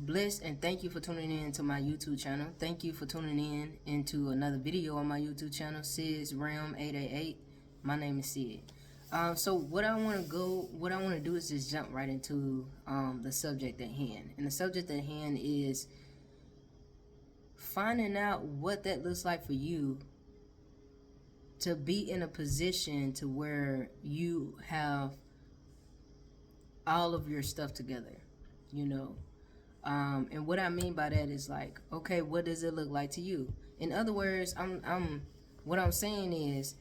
Bliss, and thank you for tuning in to my YouTube channel. Thank you for tuning in into another video on my YouTube channel, Sid's Realm 888. My name is Sid. So what I want to do is just jump right into the subject at hand. And the subject at hand is finding out what that looks like for you to be in a position to where you have all of your stuff together, you know. And what I mean by that is like, okay, what does it look like to you? In other words, what I'm saying is,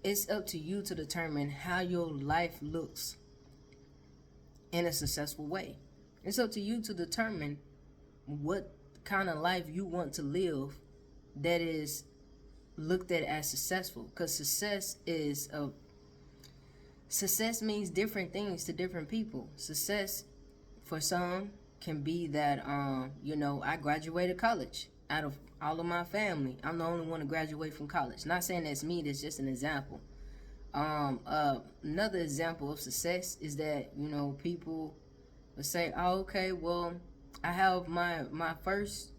it's up to you to determine how your life looks in a successful way. It's up to you to determine what kind of life you want to live that is looked at as successful. Because success means different things to different people. Success for some can be that I graduated college. Out of all of my family, I'm the only one to graduate from college. Not saying that's me, that's just an example. Another example of success is that people will say, oh, okay, well, I have my first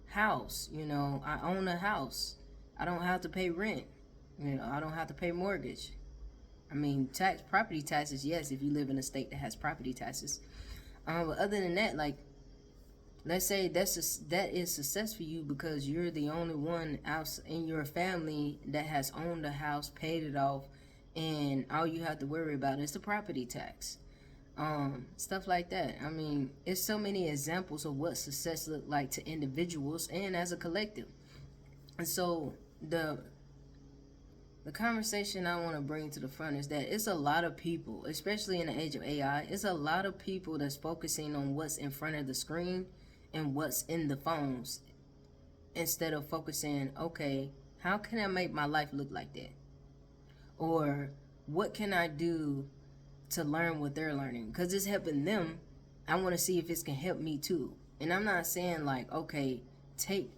house. I own a house. I don't have to pay rent. I don't have to pay mortgage. I mean, property taxes, yes, if you live in a state that has property taxes. But other than that, like, let's say that is success for you because you're the only one out in your family that has owned a house, paid it off, and all you have to worry about is the property tax. Stuff like that. I mean, it's so many examples of what success look like to individuals and as a collective. And so the conversation I want to bring to the front is that it's a lot of people, especially in the age of AI, it's a lot of people that's focusing on what's in front of the screen and what's in the phones instead of focusing, okay, how can I make my life look like that? Or what can I do to learn what they're learning? Because it's helping them. I want to see if it can help me too. And I'm not saying like, okay, take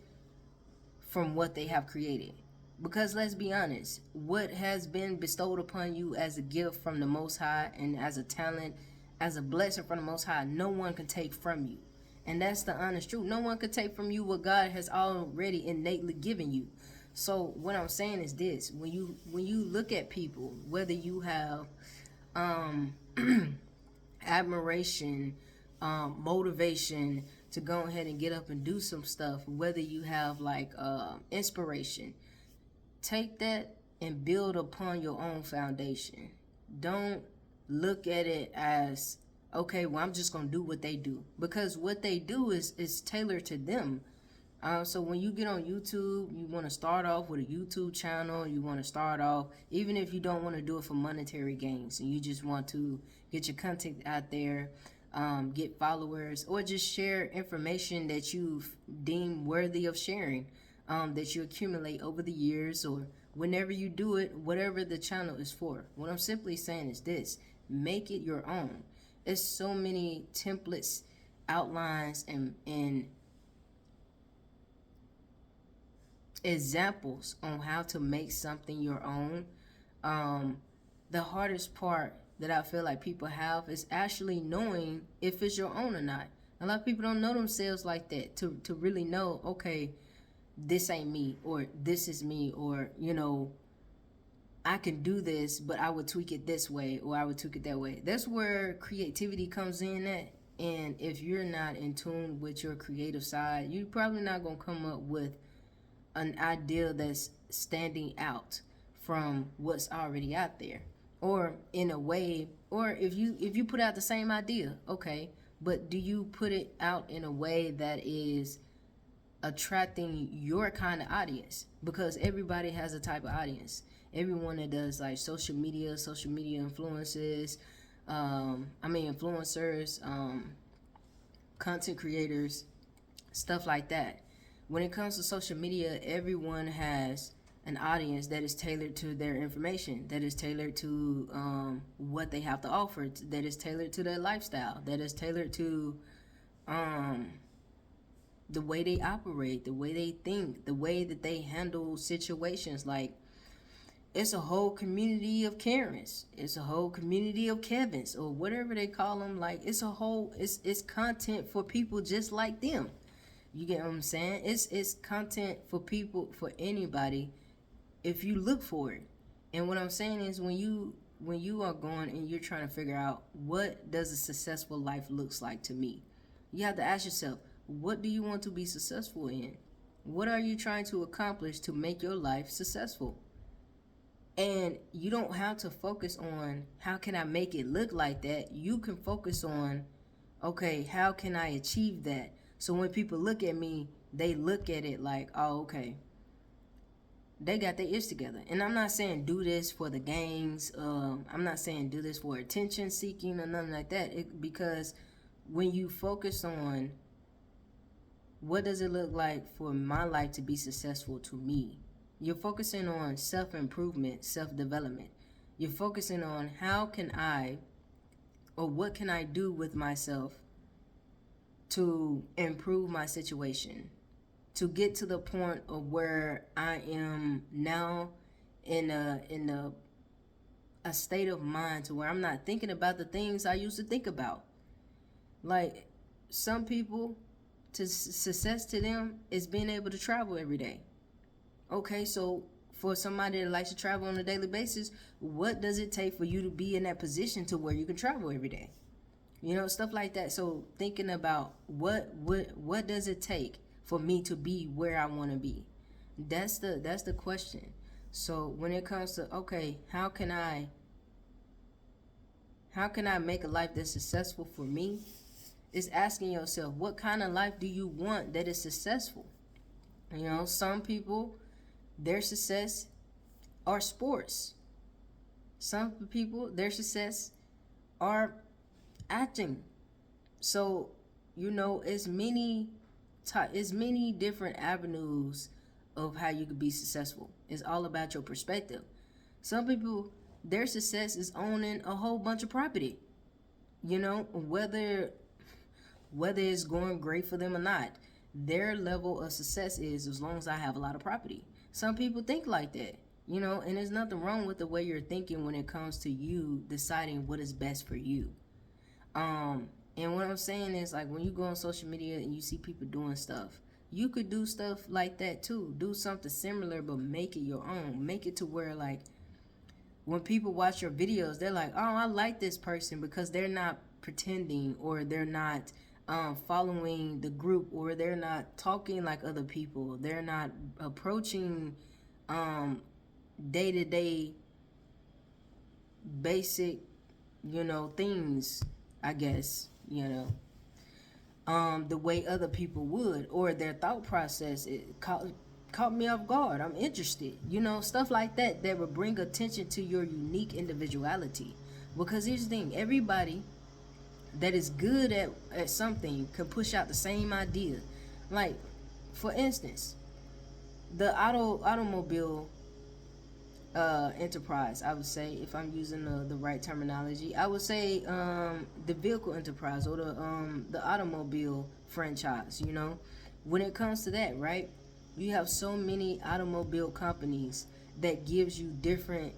from what they have created. Because let's be honest, what has been bestowed upon you as a gift from the Most High and as a talent, as a blessing from the Most High, no one can take from you. And that's the honest truth. No one can take from you what God has already innately given you. So what I'm saying is this: when you look at people, whether you have admiration, motivation to go ahead and get up and do some stuff, whether you have like inspiration, take that and build upon your own foundation. Don't look at it as, okay, well, I'm just going to do what they do. Because what they do is tailored to them. So when you get on YouTube, you want to start off with a YouTube channel. You want to start off, even if you don't want to do it for monetary gains, and you just want to get your content out there, get followers, or just share information that you deem worthy of sharing. That you accumulate over the years or whenever you do it, whatever the channel is for. What I'm simply saying is this: make it your own. There's so many templates, outlines, and examples on how to make something your own. The hardest part that I feel like people have is actually knowing if it's your own or not. A lot of people don't know themselves like that to really know, okay, this ain't me, or this is me, or I can do this, but I would tweak it this way, or I would tweak it that way. That's where creativity comes in at. And if you're not in tune with your creative side, you're probably not gonna come up with an idea that's standing out from what's already out there, or in a way, or if you put out the same idea, okay, but do you put it out in a way that is attracting your kind of audience? Because everybody has a type of audience. Everyone that does like social media influences, influencers, content creators, stuff like that. When it comes to social media, everyone has an audience that is tailored to their information, that is tailored to what they have to offer, that is tailored to their lifestyle, that is tailored to the way they operate, the way they think, the way that they handle situations. Like, it's a whole community of Karens. It's a whole community of Kevins or whatever they call them. Like it's content for people just like them. You get what I'm saying? It's content for people, for anybody, if you look for it. And what I'm saying is when you are going and you're trying to figure out what does a successful life looks like to me, you have to ask yourself, what do you want to be successful in? What are you trying to accomplish to make your life successful? And you don't have to focus on how can I make it look like that. You can focus on, okay, how can I achieve that? So when people look at me, they look at it like, oh, okay, they got their ish together. And I'm not saying do this for the gangs. I'm not saying do this for attention seeking or nothing like that. Because when you focus on what does it look like for my life to be successful to me, you're focusing on self-improvement, self-development. You're focusing on how can I, or what can I do with myself to improve my situation, to get to the point of where I am now in a state of mind to where I'm not thinking about the things I used to think about. Like some people, to success to them is being able to travel every day. Okay, so for somebody that likes to travel on a daily basis, what does it take for you to be in that position to where you can travel every day? You know, stuff like that. So thinking about what does it take for me to be where I want to be? That's the question. So when it comes to, okay, how can I make a life that's successful for me? It's asking yourself, what kind of life do you want that is successful? You know, some people, their success are sports. Some people, their success are acting. So, you know, it's many different avenues of how you could be successful. It's all about your perspective. Some people, their success is owning a whole bunch of property. You know, whether it's going great for them or not, their level of success is as long as I have a lot of property. Some people think like that, you know, and there's nothing wrong with the way you're thinking when it comes to you deciding what is best for you. And what I'm saying is, like, when you go on social media and you see people doing stuff, you could do stuff like that too. Do something similar, but make it your own. Make it to where, like, when people watch your videos, they're like, oh, I like this person because they're not pretending, or they're not following the group, or they're not talking like other people. They're not approaching day-to-day basic, you know, things, I guess, you know, the way other people would, or their thought process. It caught me off guard. I'm interested, you know, stuff like that would bring attention to your unique individuality. Because here's the thing, everybody that is good at something can push out the same idea. Like, for instance, the automobile enterprise, I would say, if I'm using the right terminology, I would say the vehicle enterprise, or the automobile franchise. You know, when it comes to that, right, you have so many automobile companies that gives you different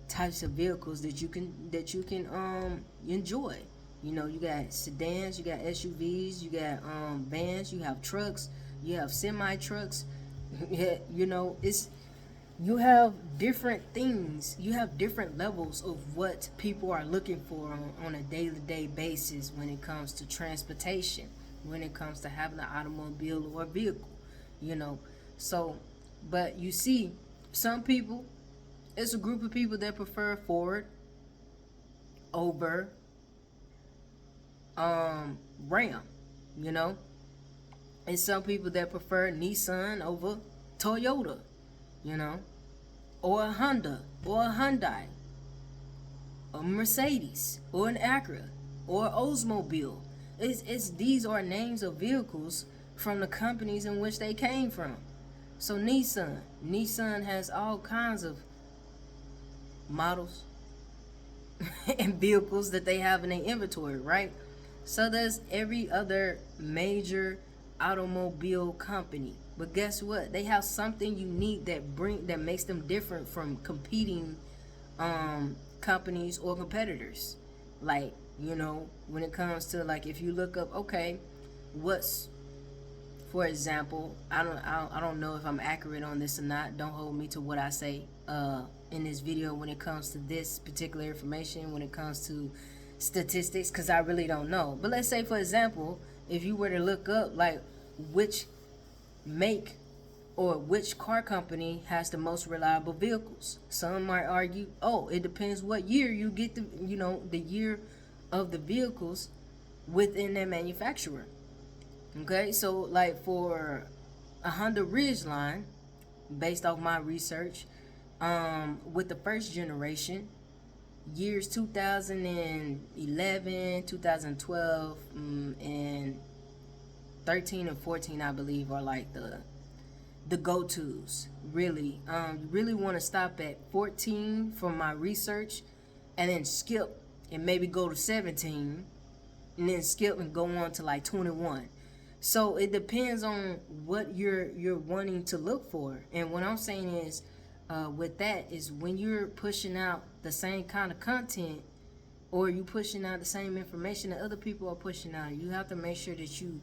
types of vehicles that you can enjoy. You know, you got sedans, you got SUVs, you got vans, you have trucks, you have semi trucks. You know, you have different things. You have different levels of what people are looking for on a day-to-day basis when it comes to transportation, when it comes to having an automobile or a vehicle, you know. So, but you see, some people, it's a group of people that prefer Ford over Ram, you know. And some people that prefer Nissan over Toyota, you know, or a Honda, or a Hyundai, a Mercedes, or an Acura, or an Oldsmobile. These are names of vehicles from the companies in which they came from. So Nissan has all kinds of models and vehicles that they have in their inventory, right? So does every other major automobile company. But guess what? They have something unique that makes them different from competing companies or competitors. Like, when it comes to, like, if you look up, okay, what's, for example, I don't know if I'm accurate on this or not. Don't hold me to what I say in this video when it comes to this particular information, when it comes to statistics, because I really don't know. But let's say, for example, if you were to look up, like, which make or which car company has the most reliable vehicles, some might argue, oh, it depends what year you get the year of the vehicles within that manufacturer. Okay, so like for a Honda Ridgeline, based off my research, with the first generation, years 2011, 2012, and 13 and 14, I believe, are like the go-tos. Really, you really want to stop at 14 from my research, and then skip and maybe go to 17, and then skip and go on to like 21. So it depends on what you're wanting to look for. And what I'm saying is, with that is when you're pushing out the same kind of content, or you pushing out the same information that other people are pushing out, you have to make sure that you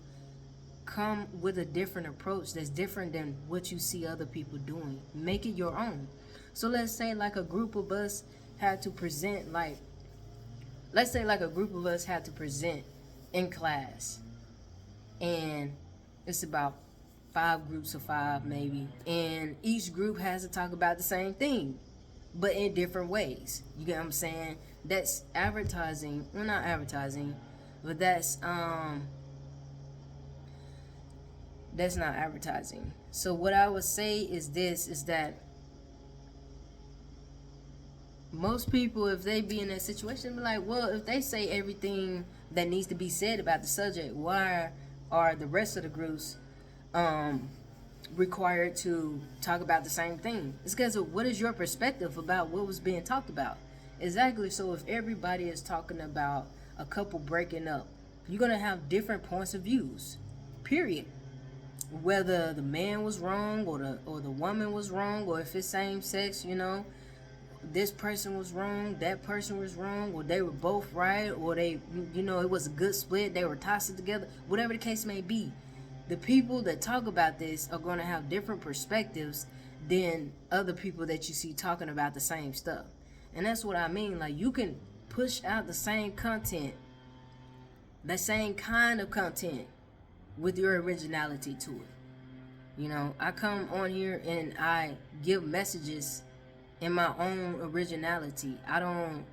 come with a different approach that's different than what you see other people doing. Make it your own. So let's say like a group of us had to present, like, let's say like a group of us had to present in class, and it's about 5 groups of 5 maybe, and each group has to talk about the same thing but in different ways. You get what I'm saying? That's advertising. Well, not advertising, but that's not advertising. So what I would say is this, is that most people, if they be in that situation, be like, well, if they say everything that needs to be said about the subject, why are the rest of the groups required to talk about the same thing? It's because of what is your perspective about what was being talked about. Exactly. So if everybody is talking about a couple breaking up, you're going to have different points of views, period. Whether the man was wrong or the woman was wrong, or if it's same sex, this person was wrong, that person was wrong, or they were both right, or they, it was a good split, they were tossed together, whatever the case may be. The people that talk about this are going to have different perspectives than other people that you see talking about the same stuff. And that's what I mean. Like, you can push out the same content, the same kind of content, with your originality to it. I come on here and I give messages in my own originality. I'm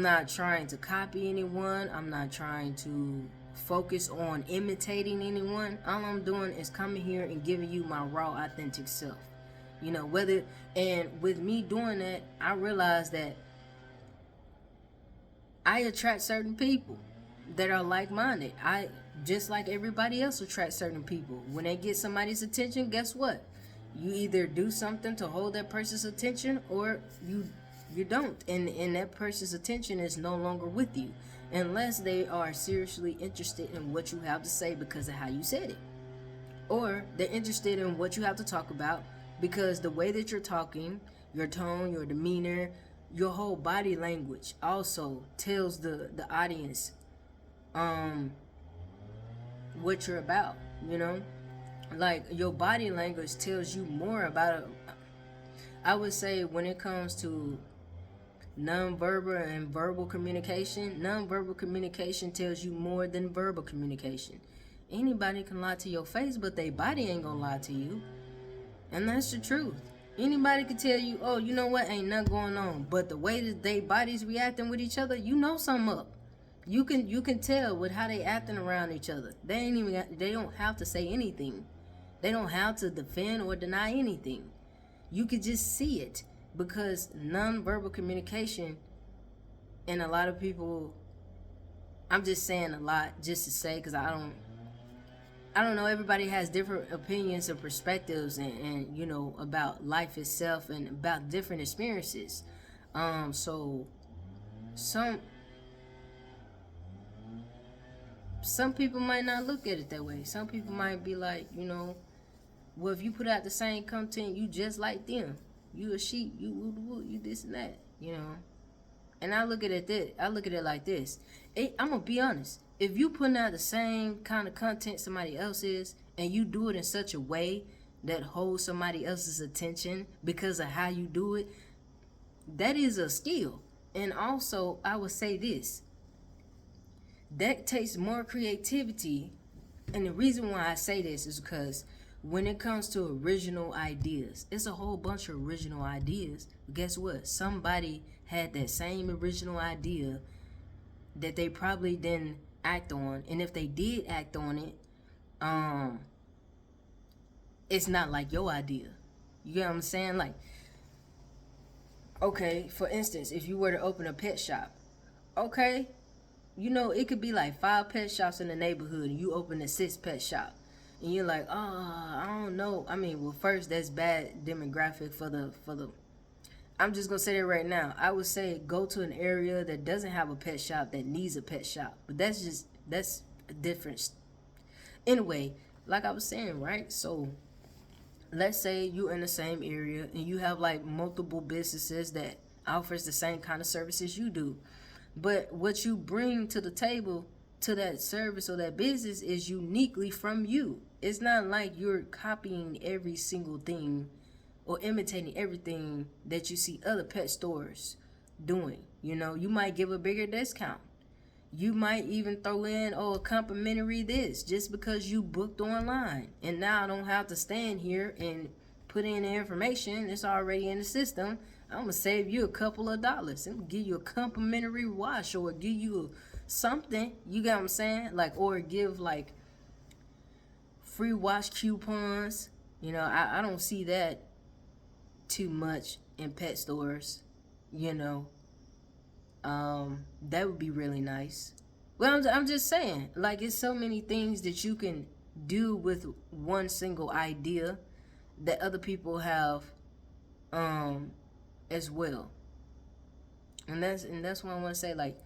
not trying to copy anyone. I'm not trying to focus on imitating anyone. All I'm doing is coming here and giving you my raw, authentic self. And with me doing that, I realize that I attract certain people that are like-minded. I, just like everybody else, attract certain people. When they get somebody's attention, guess what? You either do something to hold that person's attention, or you don't, and that person's attention is no longer with you, unless they are seriously interested in what you have to say because of how you said it, or they're interested in what you have to talk about because the way that you're talking, your tone, your demeanor, your whole body language also tells the audience what you're about. Like, your body language tells you more about it. I would say when it comes to nonverbal and verbal communication, nonverbal communication tells you more than verbal communication. Anybody can lie to your face, but their body ain't gonna lie to you. And that's the truth. Anybody can tell you, oh, you know what, ain't nothing going on, but the way that they bodies reacting with each other, something up. You can tell with how they acting around each other. They don't have to say anything. They don't have to defend or deny anything. You could just see it, because nonverbal communication, and a lot of people, I'm just saying a lot just to say, because I don't know, everybody has different opinions and perspectives and about life itself and about different experiences. So some people might not look at it that way. Some people might be like, Well, if you put out the same content, you just like them. You a sheep. You woo woo. You this and that. You know. And I look at it this. I look at it like this. I'm gonna be honest. If you putting out the same kind of content somebody else is, and you do it in such a way that holds somebody else's attention because of how you do it, that is a skill. And also, I would say this. That takes more creativity. And the reason why I say this is because when it comes to original ideas, it's a whole bunch of original ideas. But guess what? Somebody had that same original idea that they probably didn't act on. And if they did act on it, it's not like your idea. You get what I'm saying? Like, okay, for instance, if you were to open a pet shop, okay, you know, it could be like 5 pet shops in the neighborhood and you open a 6th pet shop. And you're like, oh, I don't know. I mean, well, first, that's bad demographic for the I'm just going to say that right now. I would say go to an area that doesn't have a pet shop that needs a pet shop. But that's a difference. Anyway, like I was saying, right? So let's say you're in the same area and you have like multiple businesses that offers the same kind of services you do. But what you bring to the table to that service or that business is uniquely from you. It's not like you're copying every single thing or imitating everything that you see other pet stores doing. You know, you might give a bigger discount. You might even throw in, a complimentary this just because you booked online. And now I don't have to stand here and put in the information. It's already in the system. I'm going to save you a couple of dollars. I'm going to give you a complimentary wash or give you something. You get what I'm saying? Like, or give like free wash coupons. You know, I don't see that too much in pet stores, you know. That would be really nice. Well, I'm just saying, like, it's so many things that you can do with one single idea that other people have as well. And that's what I want to say, like,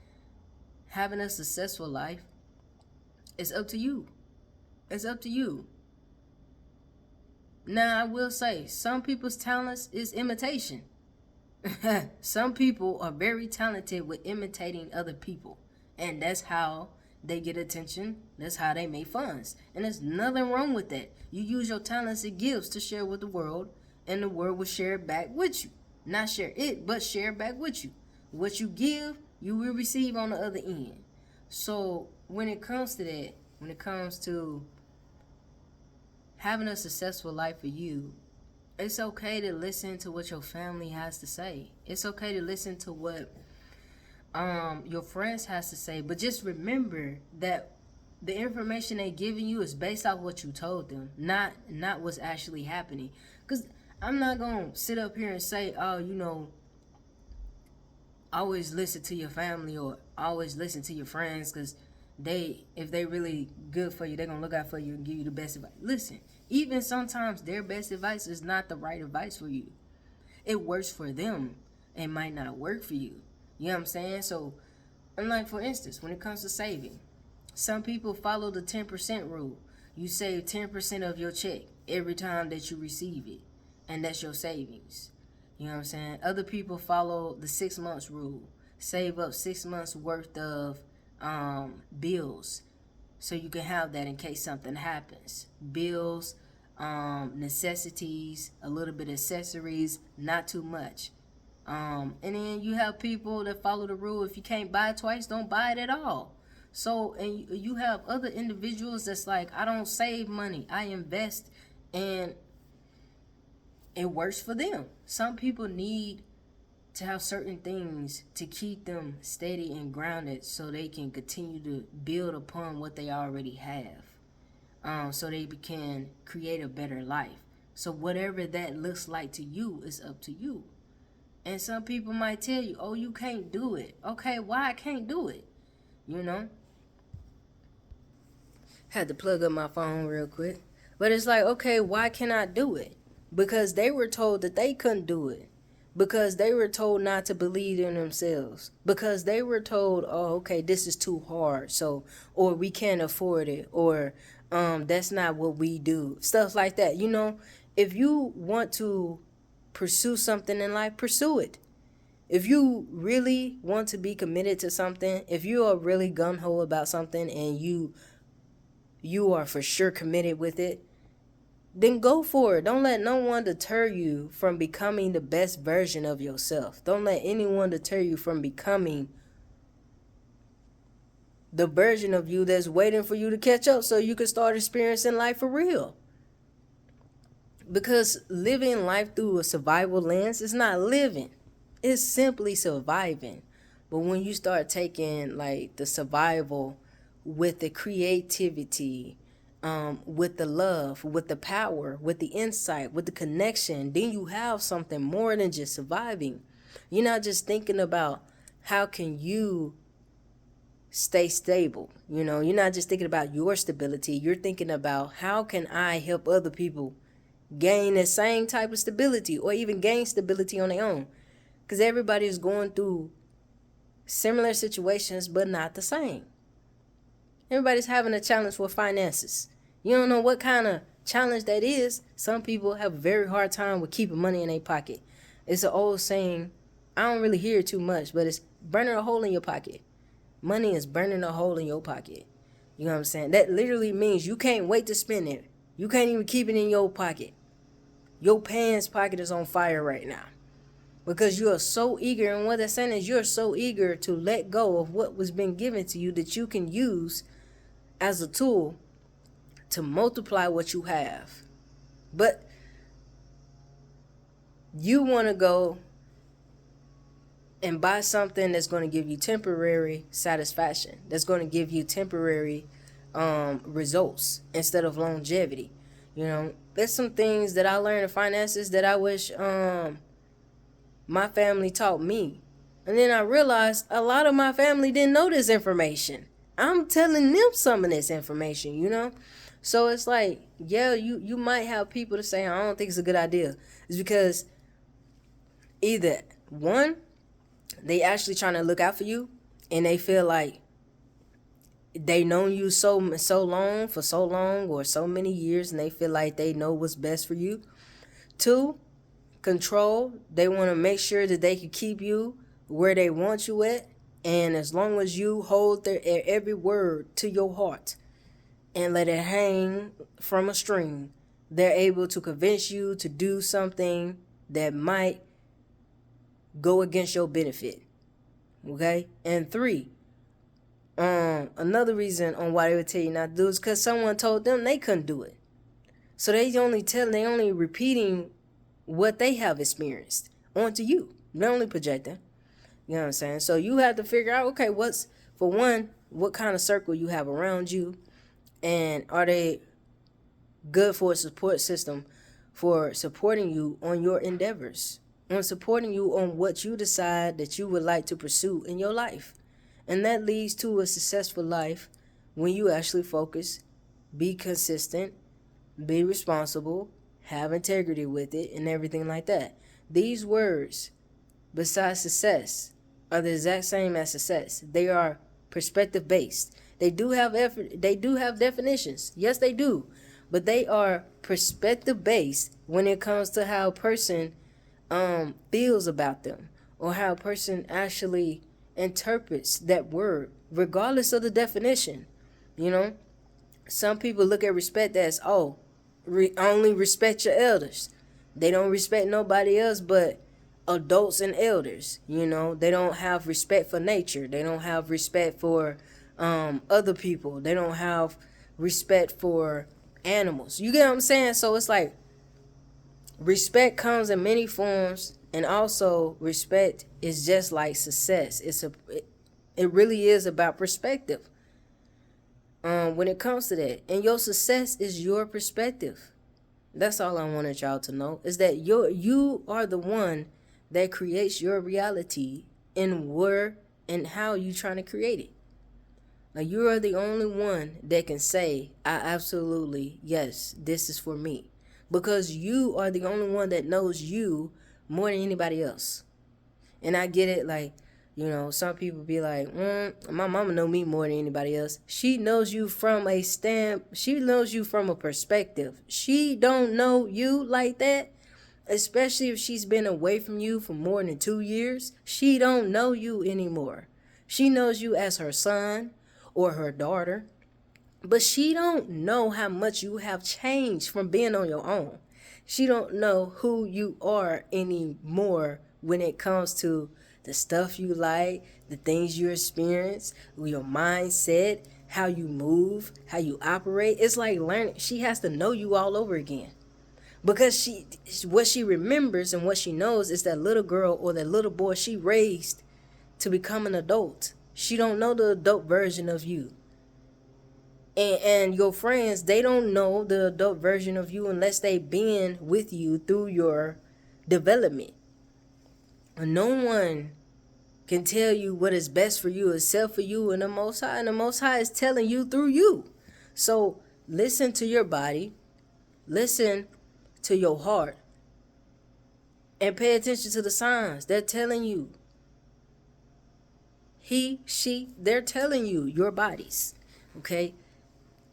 having a successful life, it's up to you. It's up to you. Now, I will say, some people's talents is imitation. Some people are very talented with imitating other people. And that's how they get attention. That's how they make funds. And there's nothing wrong with that. You use your talents and gifts to share with the world. And the world will share it back with you. Not share it, but share back with you. What you give, you will receive on the other end. So when it comes to that, when it comes to having a successful life for you, it's okay to listen to what your family has to say. It's okay to listen to what your friends has to say. But just remember that the information they giving you is based off what you told them, not what's actually happening. Because I'm not going to sit up here and say, oh, you know, always listen to your family or always listen to your friends, because if they really good for you, they're going to look out for you and give you the best advice. Listen, even sometimes their best advice is not the right advice for you. It works for them. It might not work for you. You know what I'm saying? So, like for instance, when it comes to saving, some people follow the 10% rule. You save 10% of your check every time that you receive it. And that's your savings. You know what I'm saying? Other people follow the 6 months rule. Save up 6 months worth of bills, so you can have that in case something happens. Bills, necessities, a little bit of accessories, not too much. And then you have people that follow the rule: if you can't buy it twice, don't buy it at all. So, and you have other individuals that's like, I don't save money, I invest, and it works for them. Some people need to have certain things to keep them steady and grounded so they can continue to build upon what they already have, so they can create a better life. So whatever that looks like to you is up to you. And some people might tell you, oh, you can't do it. Okay, why I can't do it? You know? Had to plug up my phone real quick. But it's like, okay, why can't I do it? Because they were told that they couldn't do it. because they were told not to believe in themselves, because they were told, oh, okay, this is too hard, so, or we can't afford it, or that's not what we do, stuff like that. You know, if you want to pursue something in life, pursue it. If you really want to be committed to something, if you are really gung-ho about something and you are for sure committed with it, then go for it. Don't let no one deter you from becoming the best version of yourself. Don't let anyone deter you from becoming the version of you that's waiting for you to catch up so you can start experiencing life for real. Because living life through a survival lens is not living. It's simply surviving. But when you start taking like the survival with the creativity, with the love, with the power, with the insight, with the connection, then you have something more than just surviving. You're not just thinking about how can you stay stable. You know, you're not just thinking about your stability. You're thinking about how can I help other people gain the same type of stability or even gain stability on their own. Because everybody is going through similar situations, but not the same. Everybody's having a challenge with finances. You don't know what kind of challenge that is. Some people have a very hard time with keeping money in their pocket. It's an old saying, I don't really hear it too much, but it's burning a hole in your pocket. Money is burning a hole in your pocket. You know what I'm saying? That literally means you can't wait to spend it. You can't even keep it in your pocket. Your pants pocket is on fire right now. Because you are so eager, and what they're saying is you're so eager to let go of what was been given to you that you can use as a tool to multiply what you have. But you want to go and buy something that's going to give you temporary satisfaction, that's going to give you temporary results instead of longevity. You know, there's some things that I learned in finances that I wish my family taught me. And then I realized a lot of my family didn't know this information. I'm telling them some of this information, you know? So it's like, yeah, you might have people to say, I don't think it's a good idea. It's because either, one, they actually trying to look out for you and they feel like they known you so long, for so long or so many years, and they feel like they know what's best for you. Two, control. They want to make sure that they can keep you where they want you at, and as long as you hold their every word to your heart and let it hang from a string, they're able to convince you to do something that might go against your benefit. Okay? And three, another reason on why they would tell you not to do it is because someone told them they couldn't do it. So they only repeating what they have experienced onto you. They're only projecting. You know what I'm saying? So you have to figure out, okay, for one, what kind of circle you have around you, and are they good for a support system for supporting you on your endeavors, on supporting you on what you decide that you would like to pursue in your life. And that leads to a successful life when you actually focus, be consistent, be responsible, have integrity with it, and everything like that. These words, besides success, are the exact same as success. They are perspective based. They do have effort. They do have definitions. Yes, they do. But they are perspective based when it comes to how a person feels about them, or how a person actually interprets that word, regardless of the definition. You know, some people look at respect as, only respect your elders. They don't respect nobody else but adults and elders. You know, they don't have respect for nature. They don't have respect for other people. They don't have respect for animals. You get what I'm saying? So it's like respect comes in many forms, and also respect is just like success. It really is about perspective. When it comes to that, and your success is your perspective. That's all I wanted y'all to know, is that you are the one that creates your reality and where and how you trying to create it. Like, you are the only one that can say, I absolutely, yes, this is for me. Because you are the only one that knows you more than anybody else. And I get it, like, you know, some people be like, my mama know me more than anybody else. She knows you from a she knows you from a perspective. She don't know you like that, especially if she's been away from you for more than 2 years. She don't know you anymore. She knows you as her son or her daughter, but she don't know how much you have changed from being on your own. She don't know who you are anymore when it comes to the stuff you like, the things you experience, your mindset, how you move, how you operate. It's like learning. She has to know you all over again. Because what she remembers and what she knows is that little girl or that little boy she raised to become an adult. She don't know the adult version of you. And your friends, they don't know the adult version of you unless they've been with you through your development. No one can tell you what is best for you except for you and the Most High. And the Most High is telling you through you. So listen to your body. Listen to your heart. And pay attention to the signs. They're telling you. He, she, they're telling you, your bodies. Okay?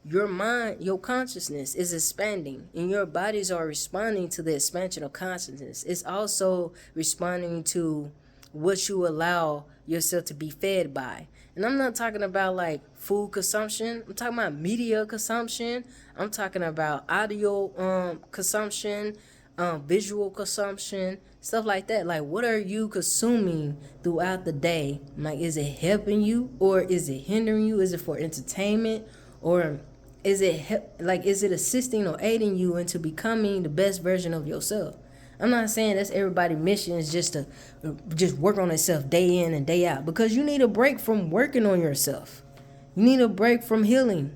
Your mind, your consciousness is expanding, and your bodies are responding to the expansion of consciousness. It's also responding to what you allow yourself to be fed by. And I'm not talking about like food consumption. I'm talking about media consumption. I'm talking about audio consumption, visual consumption, stuff like that. Like, what are you consuming throughout the day? Like, is it helping you or is it hindering you? Is it for entertainment, or is it assisting or aiding you into becoming the best version of yourself? I'm not saying that's everybody's mission is just to work on itself day in and day out, because you need a break from working on yourself. You need a break from healing.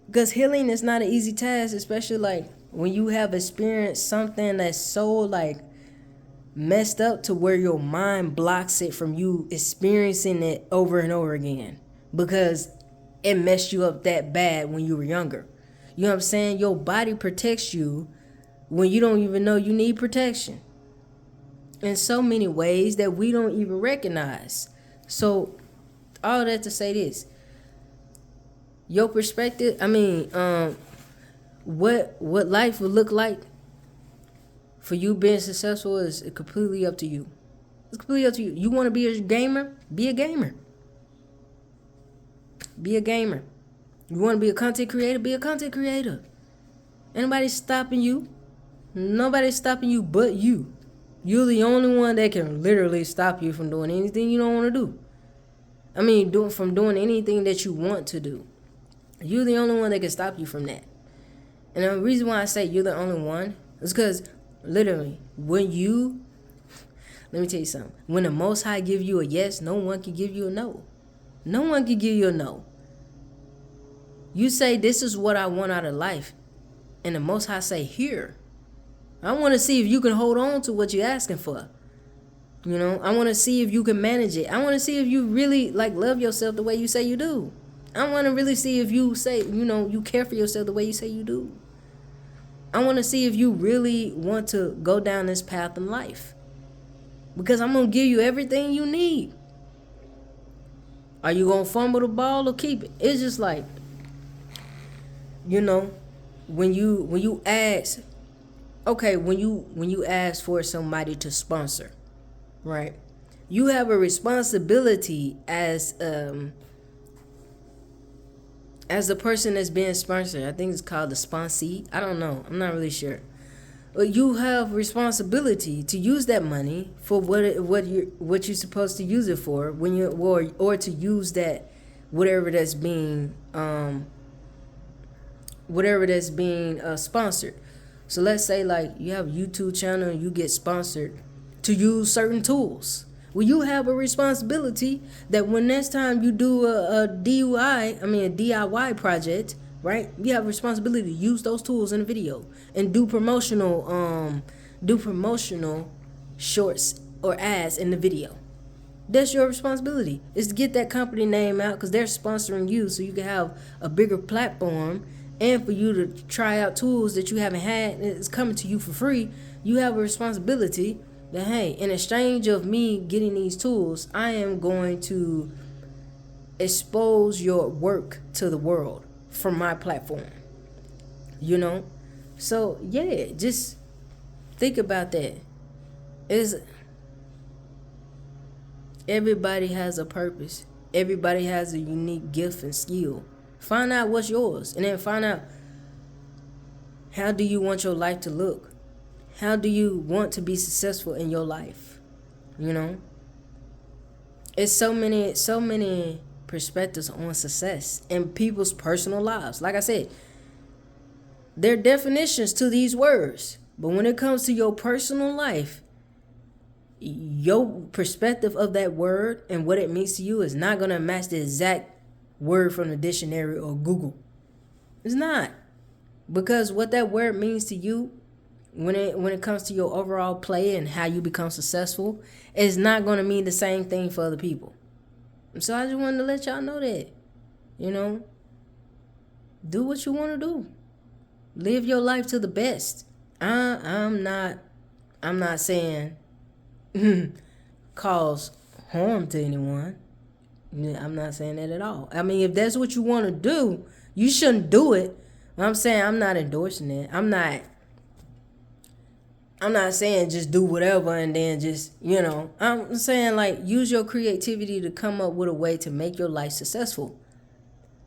Because healing is not an easy task, especially like when you have experienced something that's so like messed up to where your mind blocks it from you experiencing it over and over again, because it messed you up that bad when you were younger. You know what I'm saying? Your body protects you when you don't even know you need protection in so many ways that we don't even recognize. So all that to say this, your perspective, what life would look like for you being successful is completely up to you. It's completely up to you. You want to be a gamer? Be a gamer. Be a gamer. You want to be a content creator? Be a content creator. Anybody stopping you? Nobody's stopping you but you. You're the only one that can literally stop you from doing anything you don't want to do. From doing anything that you want to do. You're the only one that can stop you from that. And the reason why I say you're the only one is because literally, let me tell you something. When the Most High give you a yes, no one can give you a no. No one can give you a no. You say, this is what I want out of life. And the Most High say, here. I want to see if you can hold on to what you're asking for. You know, I want to see if you can manage it. I want to see if you really love yourself the way you say you do. I want to really see if you say, you care for yourself the way you say you do. I want to see if you really want to go down this path in life. Because I'm going to give you everything you need. Are you going to fumble the ball or keep it? It's just like, when you ask, okay, when you ask for somebody to sponsor, right? You have a responsibility as the person that's being sponsored. I think it's called the sponsee. I don't know. I'm not really sure. But you have responsibility to use that money for what you're supposed to use it for when you or to use that whatever that's being sponsored. So let's say you have a YouTube channel and you get sponsored to use certain tools. Well, you have a responsibility that when next time you do a DIY project, right? You have a responsibility to use those tools in a video and do promotional shorts or ads in the video. That's your responsibility, is to get that company name out because they're sponsoring you so you can have a bigger platform and for you to try out tools that you haven't had, it's coming to you for free. You have a responsibility that, hey, in exchange of me getting these tools, I am going to expose your work to the world from my platform. You know? So yeah, just think about that. Is everybody has a purpose. Everybody has a unique gift and skill. Find out what's yours, and then find out, how do you want your life to look? How do you want to be successful in your life? You know? It's so many perspectives on success in people's personal lives. Like I said, there are definitions to these words, but when it comes to your personal life, your perspective of that word and what it means to you is not going to match the exact word from the dictionary or Google. It's not. Because what that word means to you when it comes to your overall play and how you become successful, is not going to mean the same thing for other people. So I just wanted to let y'all know that, you know, do what you want to do. Live your life to the best. I'm not saying cause harm to anyone. I'm not saying that at all. I mean, if that's what you want to do, you shouldn't do it. I'm saying I'm not endorsing it. I'm not saying just do whatever and then just, you know. I'm saying, like, use your creativity to come up with a way to make your life successful.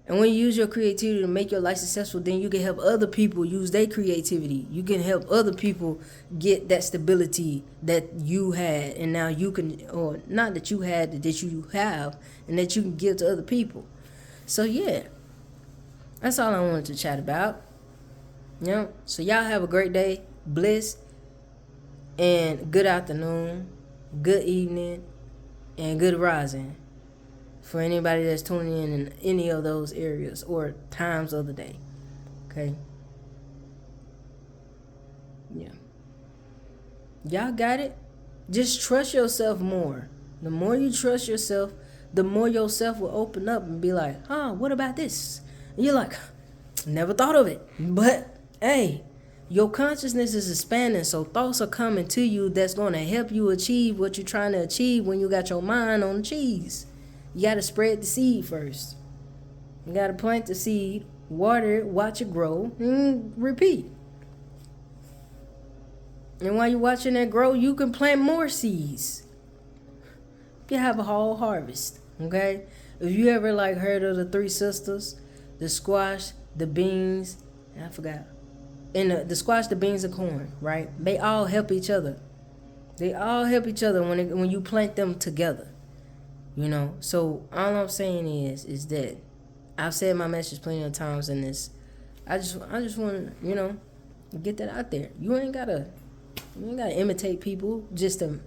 And when you use your creativity to make your life successful, then you can help other people use their creativity. You can help other people get that stability that you had, and now you can, or not that you had, that you have, and that you can give to other people. So yeah, that's all I wanted to chat about. You know, so y'all have a great day, bliss, and good afternoon, good evening, and good rising. For anybody that's tuning in any of those areas or times of the day. Okay? Yeah. Y'all got it? Just trust yourself more. The more you trust yourself, the more yourself will open up and be like, what about this? And you're like, never thought of it. But, hey, your consciousness is expanding, so thoughts are coming to you that's going to help you achieve what you're trying to achieve when you got your mind on the cheese. You got to spread the seed first. You got to plant the seed, water it, watch it grow, and repeat. And while you're watching it grow, you can plant more seeds. You have a whole harvest, okay? If you ever heard of the three sisters, the squash, the beans, and I forgot. And the squash, the beans, and corn, right? They all help each other. They all help each other when you plant them together. You know, so all I'm saying is that I've said my message plenty of times in this. I just want to, you know, get that out there. You ain't gotta imitate people just to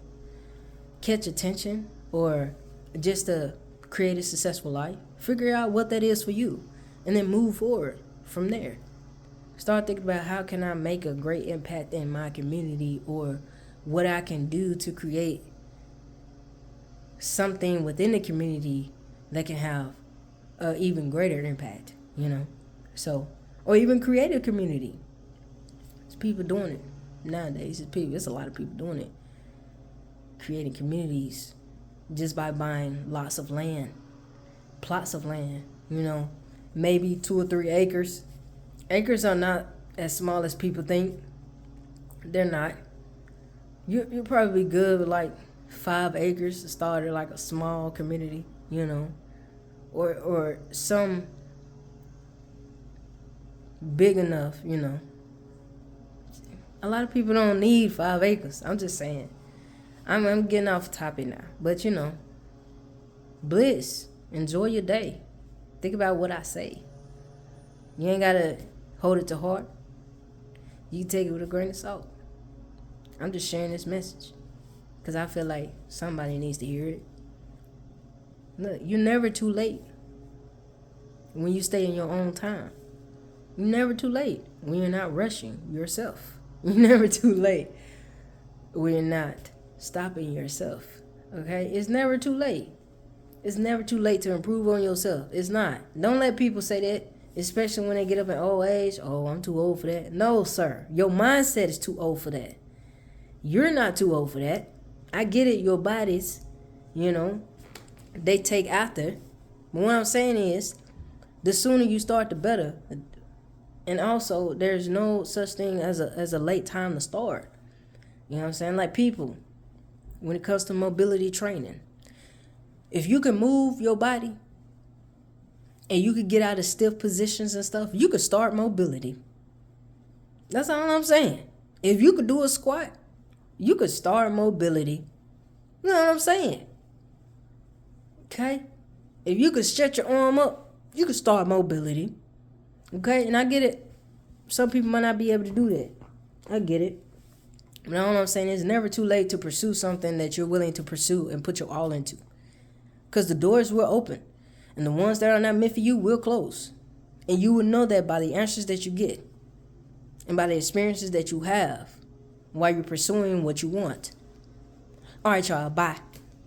catch attention or just to create a successful life. Figure out what that is for you, and then move forward from there. Start thinking about, how can I make a great impact in my community, or what I can do to create something within the community that can have an even greater impact, you know. So, or even create a community. There's people doing it nowadays. There's a lot of people doing it, creating communities just by buying lots of land, plots of land, you know, maybe 2 or 3 acres. Acres are not as small as people think. They're not. You're probably good with 5 acres to start a small community, you know, or some big enough, you know. A lot of people don't need 5 acres. I'm just saying. I'm getting off topic now, but you know, bliss. Enjoy your day. Think about what I say. You ain't gotta hold it to heart. You can take it with a grain of salt. I'm just sharing this message because I feel like somebody needs to hear it. Look, you're never too late when you stay in your own time. You're never too late when you're not rushing yourself. You're never too late when you're not stopping yourself. Okay? It's never too late. It's never too late to improve on yourself. It's not. Don't let people say that. Especially when they get up in old age. Oh, I'm too old for that. No, sir. Your mindset is too old for that. You're not too old for that. I get it. Your bodies, they take after. But what I'm saying is, the sooner you start, the better. And also, there's no such thing as a late time to start. You know what I'm saying? Like people, when it comes to mobility training, if you can move your body and you could get out of stiff positions and stuff, you could start mobility. That's all I'm saying. If you could do a squat, you could start mobility. You know what I'm saying? Okay? If you could stretch your arm up, you could start mobility. Okay? And I get it. Some people might not be able to do that. I get it. But all I'm saying is, never too late to pursue something that you're willing to pursue and put your all into. Because the doors will open. And the ones that are not meant for you will close. And you will know that by the answers that you get. And by the experiences that you have while you're pursuing what you want. All right, y'all. Bye.